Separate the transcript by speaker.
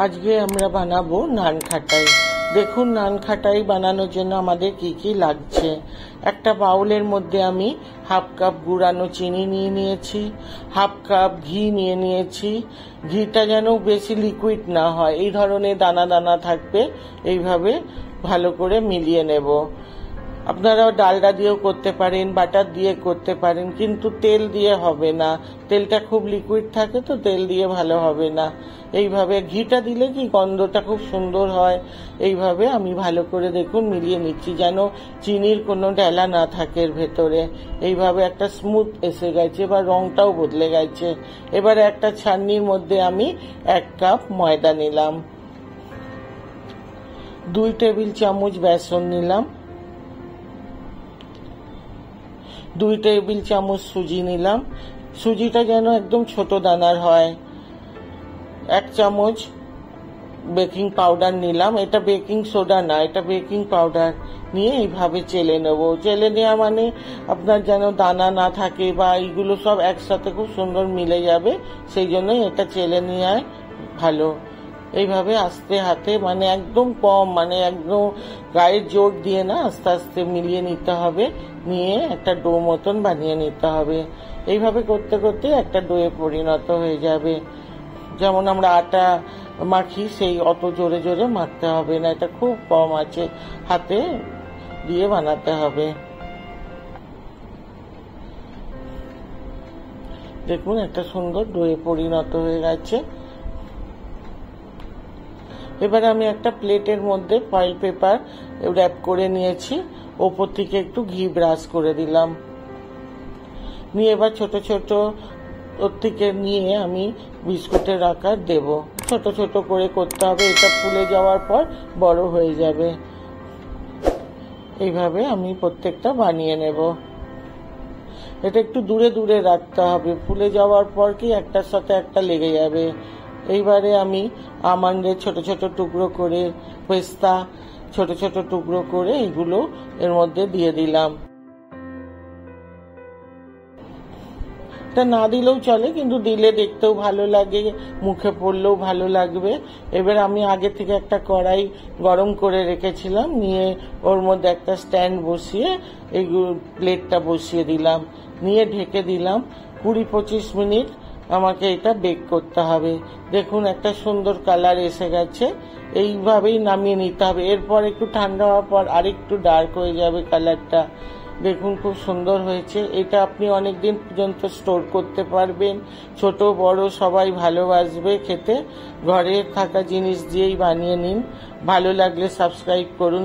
Speaker 1: আজকে আমরা বানাবো নান খাটাই। দেখুন, নান খাটাই বানানোর জন্য আমাদের কি কি লাগছে। একটা বাউলের মধ্যে আমি হাফ কাপ গুঁড়ানো চিনি নিয়ে নিয়েছি, হাফ কাপ ঘি নিয়ে নিয়েছি। ঘিটা যেন বেশি লিকুইড না হয়, এই ধরনের দানা দানা থাকবে, এইভাবে ভালো করে মিলিয়ে নেব। আপনারা ডালডা দিয়েও করতে পারেন, বাটার দিয়ে করতে পারেন, কিন্তু তেল দিয়ে হবে না, তেলটা খুব লিকুইড থাকে তো তেল দিয়ে ভালো হবে না। এইভাবে ঘিটা দিলে কি গন্ধটা খুব সুন্দর হয়। এইভাবে আমি ভালো করে দেখুন মিলিয়ে নিচ্ছি, যেন চিনির কোনো ডেলা না থাকে এর ভেতরে। এইভাবে একটা স্মুথ এসে গেছে, বা রংটাও বদলে গেছে। এবারে একটা ছান্নির মধ্যে আমি 1 কাপ ময়দা নিলাম, 2 টেবিল চামচ বেসন নিলাম, 2 টেবিল চামচ সুজি নিলাম। সুজিটা যেন একদম ছোট দানার হয়। 1 চামচ বেকিং পাউডার নিলাম, এটা বেকিং সোডা না, এটা বেকিং পাউডার নিয়ে এইভাবে চেলে নেব। চেলে নেওয়া মানে আপনার যেন দানা না থাকে, বা এইগুলো সব একসাথে খুব সুন্দর মিলে যাবে, সেই জন্যই এটা চেলে নেওয়া ভালো। এইভাবে আস্তে হাতে, মানে একদম কম, মানে একদম গায়ের জোর দিয়ে না, আস্তে আস্তে মিলিয়ে নিতে হবে। নিয়ে একটা ডো মতন বানিয়ে নিতে হবে। এইভাবে করতে করতে একটা ডোয়ে পরিণত হয়ে যাবে। যেমন আমরা আটা মাখি, সেই অত জোরে জোরে মাখতে হবে না, এটা খুব কম আছে হাতে দিয়ে বানাতে হবে। দেখুন একটা সুন্দর ডোয়ে পরিণত হয়ে গেছে। এবারে আমি একটা প্লেটের মধ্যে ফয়েল পেপার র্যাপ করে নিয়েছি, ওপর থেকে একটু ঘি ব্রাশ করে দিলাম। নিয়ে এবার ছোট ছোট ওর থেকে নিয়ে আমি বিস্কুটের আকার দেব। ছোট ছোট করে করতে হবে, এটা ফুলে যাওয়ার পর বড় হয়ে যাবে। এইভাবে আমি প্রত্যেকটা বানিয়ে নেব। এটা একটু দূরে দূরে রাখতে হবে, ফুলে যাওয়ার পর কি একটার সাথে একটা লেগে যাবে। এইবারে আমি আমন্ডের ছোট ছোট টুকরো করে, পেস্তা ছোট ছোট টুকরো করে এগুলো এর মধ্যে দিয়ে দিলাম। এটা না দিলেও চলে, কিন্তু দিলে দেখতেও ভালো লাগে, মুখে পড়লেও ভালো লাগবে। এবার আমি আগে থেকে একটা কড়াই গরম করে রেখেছিলাম, নিয়ে ওর মধ্যে একটা স্ট্যান্ড বসিয়ে এই প্লেটটা বসিয়ে দিলাম, নিয়ে ঢেকে দিলাম। 20-25 মিনিট আমাকে এটা বেক করতে হবে। দেখুন একটা সুন্দর কালার এসে গেছে, এইভাবেই নামিয়ে নিতে হবে। এরপর একটু ঠান্ডা হওয়ার পর আরেকটু ডার্ক হয়ে যাবে কালারটা। দেখুন খুব সুন্দর হয়েছে। এটা আপনি অনেকদিন পর্যন্ত স্টোর করতে পারবেন, ছোট বড় সবাই ভালোবাসবে খেতে। ঘরে থাকা জিনিস দিয়েই বানিয়ে নিন। ভালো লাগলে সাবস্ক্রাইব করুন।